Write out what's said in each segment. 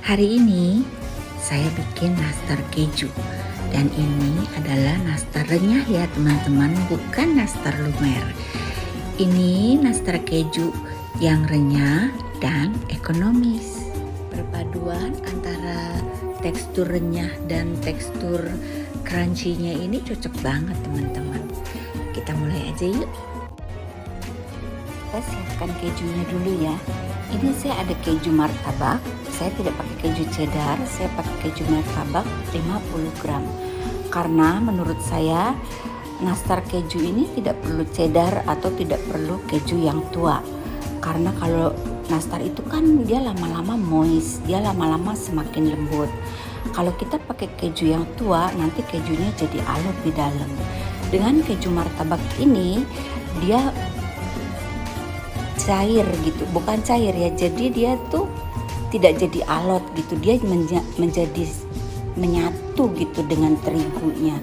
Hari ini saya bikin nastar keju dan ini adalah nastar renyah ya teman-teman, bukan nastar lumer. Ini nastar keju yang renyah dan ekonomis. Perpaduan antara tekstur renyah dan tekstur crunchy-nya ini cocok banget teman-teman. Kita mulai aja yuk. Kita siapkan kejunya dulu ya. Ini saya ada keju martabak. Saya tidak pakai keju cheddar, saya pakai keju martabak 50 gram. Karena menurut saya nastar keju ini tidak perlu cheddar atau tidak perlu keju yang tua. Karena kalau nastar itu kan dia lama-lama moist, dia lama-lama semakin lembut. Kalau kita pakai keju yang tua, nanti kejunya jadi alot di dalam. Dengan keju martabak ini dia cair gitu, bukan cair ya, jadi dia tuh tidak jadi alot gitu, dia menjadi menyatu gitu dengan terigunya,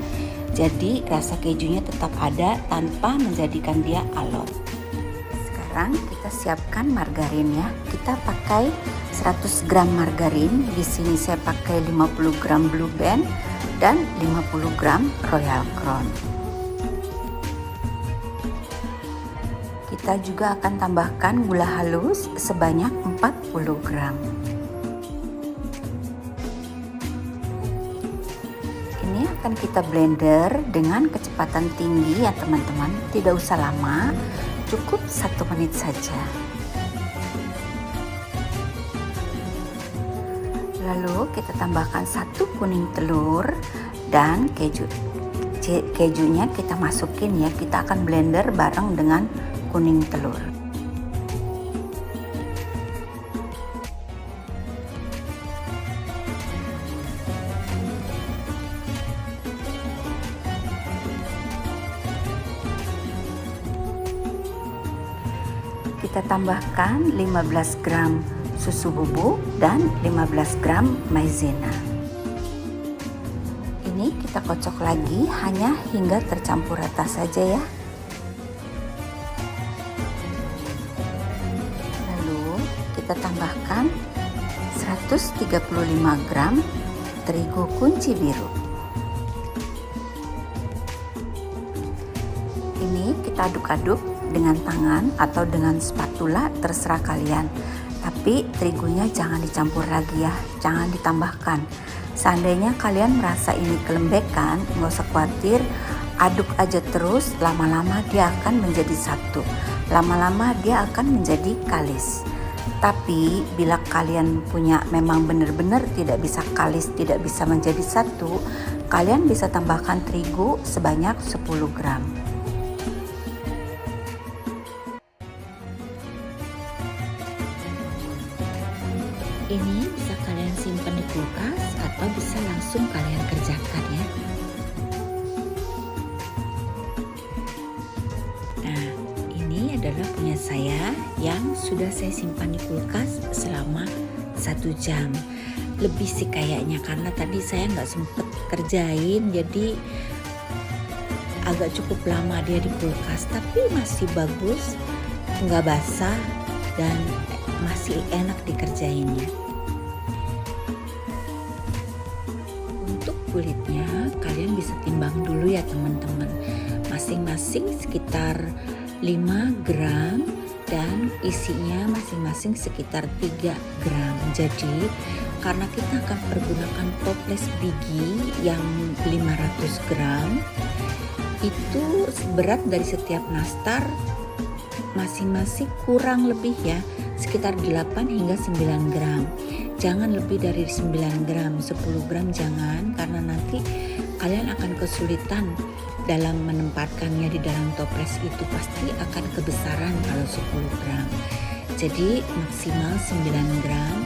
jadi rasa kejunya tetap ada tanpa menjadikan dia alot. Sekarang kita siapkan margarin ya, kita pakai 100 gram margarin. Di sini saya pakai 50 gram Blue Band dan 50 gram Royal Crown. Kita juga akan tambahkan gula halus sebanyak 40 gram. Ini akan kita blender dengan kecepatan tinggi ya teman-teman, tidak usah lama, cukup 1 menit saja. Lalu kita tambahkan 1 kuning telur dan keju. Kejunya kita masukin ya, kita akan blender bareng dengan kuning telur. Kita tambahkan 15 gram susu bubuk dan 15 gram maizena. Ini kita kocok lagi hanya hingga tercampur rata saja ya. Kita tambahkan 135 gram terigu kunci biru. Ini kita aduk-aduk dengan tangan atau dengan spatula, terserah kalian. Tapi terigunya jangan dicampur lagi ya, jangan ditambahkan. Seandainya kalian merasa ini kelembekan, nggak usah khawatir, aduk aja terus, lama-lama dia akan menjadi satu. Lama-lama dia akan menjadi kalis. Tapi bila kalian punya memang benar-benar tidak bisa kalis, tidak bisa menjadi satu, kalian bisa tambahkan terigu sebanyak 10 gram. Ini bisa kalian simpan di kulkas atau bisa langsung kalian kerjakan ya. Nah, ini adalah punya saya yang sudah saya simpan di kulkas selama 1 jam lebih sih kayaknya, karena tadi saya nggak sempet kerjain jadi agak cukup lama dia di kulkas, tapi masih bagus, nggak basah dan masih enak dikerjainnya. Untuk kulitnya kalian bisa timbang dulu ya teman-teman, masing-masing sekitar 5 gram dan isinya masing-masing sekitar 3 gram. Jadi karena kita akan pergunakan toples biji yang 500 gram, itu berat dari setiap nastar masing-masing kurang lebih ya sekitar 8 hingga 9 gram. Jangan lebih dari 9 gram, 10 gram jangan, karena nanti kalian akan kesulitan dalam menempatkannya di dalam toples, itu pasti akan kebesaran kalau 10 gram. Jadi maksimal 9 gram,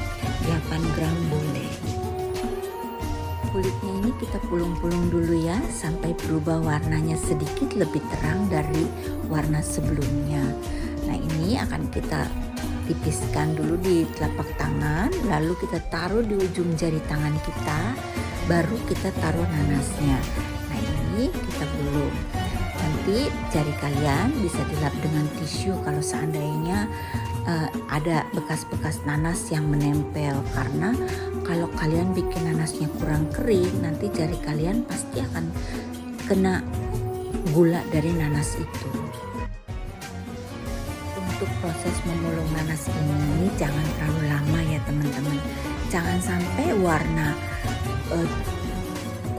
8 gram boleh. Kulitnya ini kita pulung-pulung dulu ya sampai berubah warnanya sedikit lebih terang dari warna sebelumnya. Nah, ini akan kita tipiskan dulu di telapak tangan, lalu kita taruh di ujung jari tangan kita, baru kita taruh nanasnya. Nah, ini kita belum. Nanti jari kalian bisa dilap dengan tisu kalau seandainya ada bekas-bekas nanas yang menempel, karena kalau kalian bikin nanasnya kurang kering, nanti jari kalian pasti akan kena gula dari nanas itu. Untuk proses memulung nanas ini jangan terlalu lama ya teman-teman. Jangan sampai warna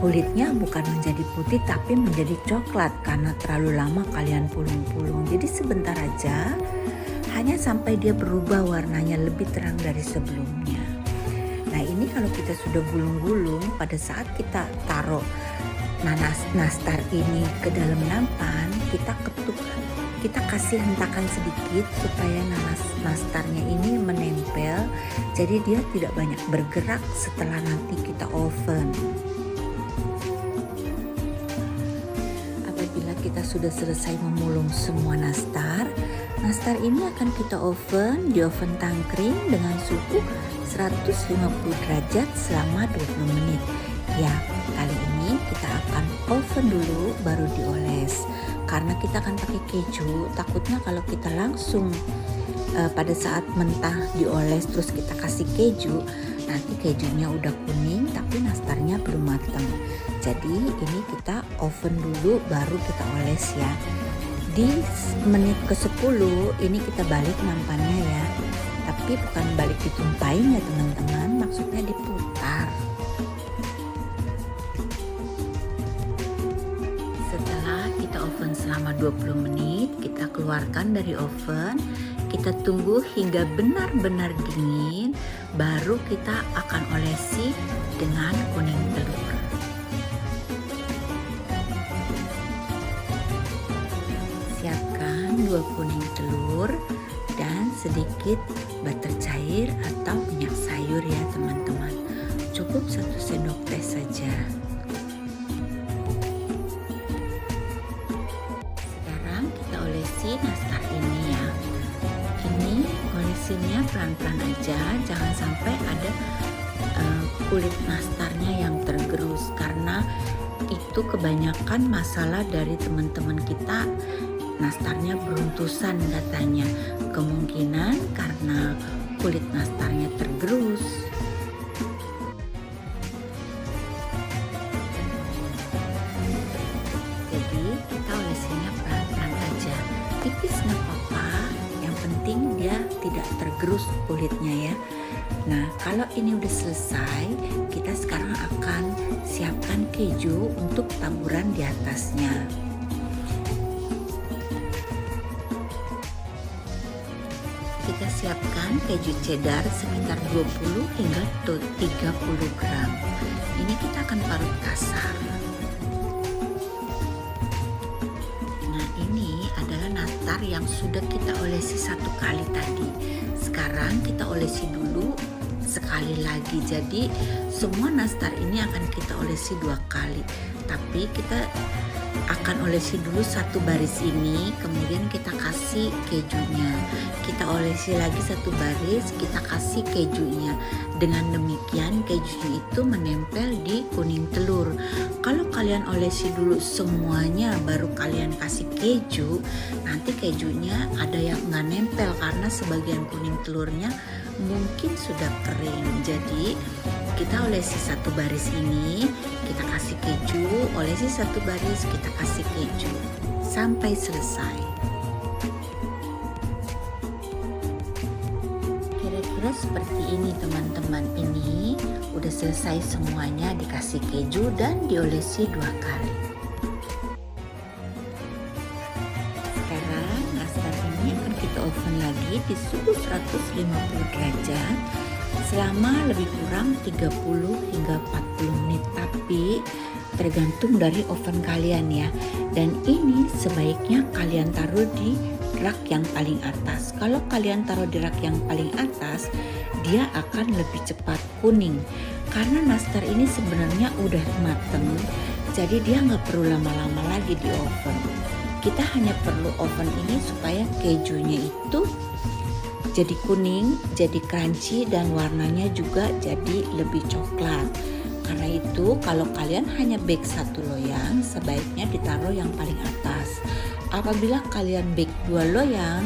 kulitnya bukan menjadi putih tapi menjadi coklat karena terlalu lama kalian pulung-pulung. Jadi sebentar aja, hanya sampai dia berubah warnanya lebih terang dari sebelumnya. Nah ini kalau kita sudah gulung-gulung, pada saat kita taruh nanas nastar ini ke dalam nampan, kita ketuk, kita kasih hentakan sedikit supaya nanas nastarnya ini menempel, jadi dia tidak banyak bergerak setelah nanti kita oven. Apabila kita sudah selesai memulung semua nastar, nastar ini akan kita oven di oven tangkring dengan suhu 150 derajat selama 20 menit. Ya, kali ini kita akan oven dulu baru dioles. Karena kita akan pakai keju, takutnya kalau kita langsung pada saat mentah dioles terus kita kasih keju, nanti kejunya udah kuning tapi nastarnya belum matang. Jadi ini kita oven dulu baru kita oles ya. Di menit ke-10 ini kita balik nampannya ya. Tapi bukan balik ditumpahin ya teman-teman, maksudnya diputar. Setelah kita oven selama 20 menit, kita keluarkan dari oven. Kita tunggu hingga benar-benar dingin, baru kita akan olesi dengan kuning telur. Siapkan 2 kuning telur dan sedikit butter cair atau minyak sayur ya teman-teman. Cukup 1 sendok teh saja. Sekarang kita olesi nastar ini ya. Ini olesinya pelan-pelan aja, jangan sampai ada kulit nastarnya yang tergerus, karena itu kebanyakan masalah dari teman-teman kita, nastarnya beruntusan katanya. Kemungkinan karena kulit nastarnya tergerus. Jadi kita olesinya pelan-pelan aja, tipis nggak apa-apa, yang penting dia tidak tergerus kulitnya ya. Nah kalau ini udah selesai, kita sekarang akan siapkan keju untuk taburan di atasnya. Kita siapkan keju cheddar sekitar 20 hingga 30 gram. Ini kita akan parut kasar. Nah ini adalah nastar yang sudah kita olesi 1 kali tadi. Sekarang kita olesi dulu sekali lagi. Jadi semua nastar ini akan kita olesi 2 kali. Tapi kita akan olesi dulu 1 baris ini, kemudian kita kasih kejunya. Kita olesi lagi 1 baris, kita kasih kejunya. Dengan demikian kejunya itu menempel di kuning telur. Kalau kalian olesi dulu semuanya baru kalian kasih keju, nanti kejunya ada yang nggak nempel karena sebagian kuning telurnya mungkin sudah kering. Jadi kita olesi 1 baris ini, kita kasih keju, olesi 1 baris, kita kasih keju sampai selesai. Kira-kira seperti ini teman-teman. Ini udah selesai semuanya, dikasih keju dan diolesi 2 kali. Sekarang nastar ini akan kita oven lagi di suhu 150 derajat selama lebih kurang 30 hingga 40 menit, tapi tergantung dari oven kalian ya. Dan ini sebaiknya kalian taruh di rak yang paling atas. Kalau kalian taruh di rak yang paling atas, dia akan lebih cepat kuning. Karena nastar ini sebenarnya udah mateng, jadi dia nggak perlu lama-lama lagi di oven. Kita hanya perlu oven ini supaya kejunya itu jadi kuning, jadi crunchy, dan warnanya juga jadi lebih coklat. Karena itu kalau kalian hanya bake 1 loyang, sebaiknya ditaruh yang paling atas. Apabila kalian bake 2 loyang,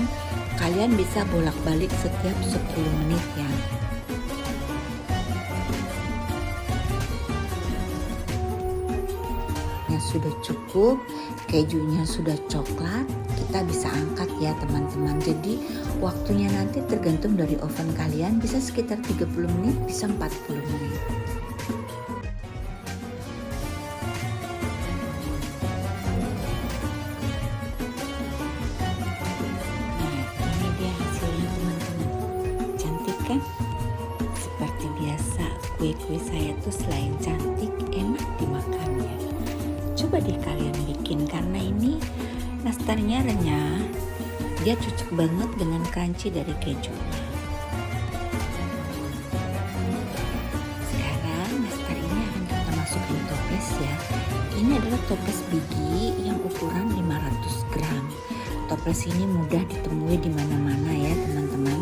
Kalian bisa bolak-balik setiap 10 menit ya. Sudah cukup, kejunya sudah coklat, kita bisa angkat ya teman-teman. Jadi waktunya nanti tergantung dari oven kalian, bisa sekitar 30 menit, bisa 40 menit. Nah, ini dia hasilnya teman-teman. Cantik kan? Seperti biasa, kue-kue saya tuh selain cantik, enak dimakannya. Coba deh kalian bikin, karena ini nastarnya renyah, dia cocok banget dengan crunchy dari kejunya. Sekarang nastar ini akan kita masukin toples ya. Ini adalah toples bigi yang ukuran 500 gram. Toples ini mudah ditemui di mana-mana ya teman-teman.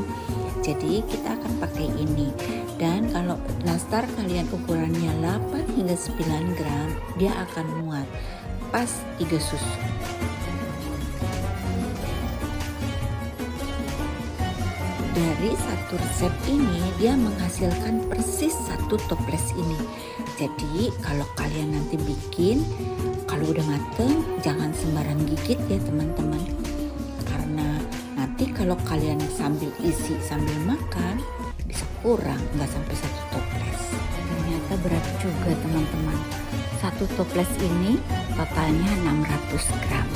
Jadi kita akan pakai ini. Dan kalau nastar kalian ukurannya 8 hingga 9 gram, dia akan muat pas 3 susu. Dari satu resep ini dia menghasilkan persis satu toples ini. Jadi kalau kalian nanti bikin, kalau udah mateng jangan sembarang gigit ya teman-teman. Karena nanti kalau kalian sambil isi sambil makan bisa kurang, nggak sampai satu toples. Ternyata berat juga teman-teman. Satu toples ini totalnya 600 gram.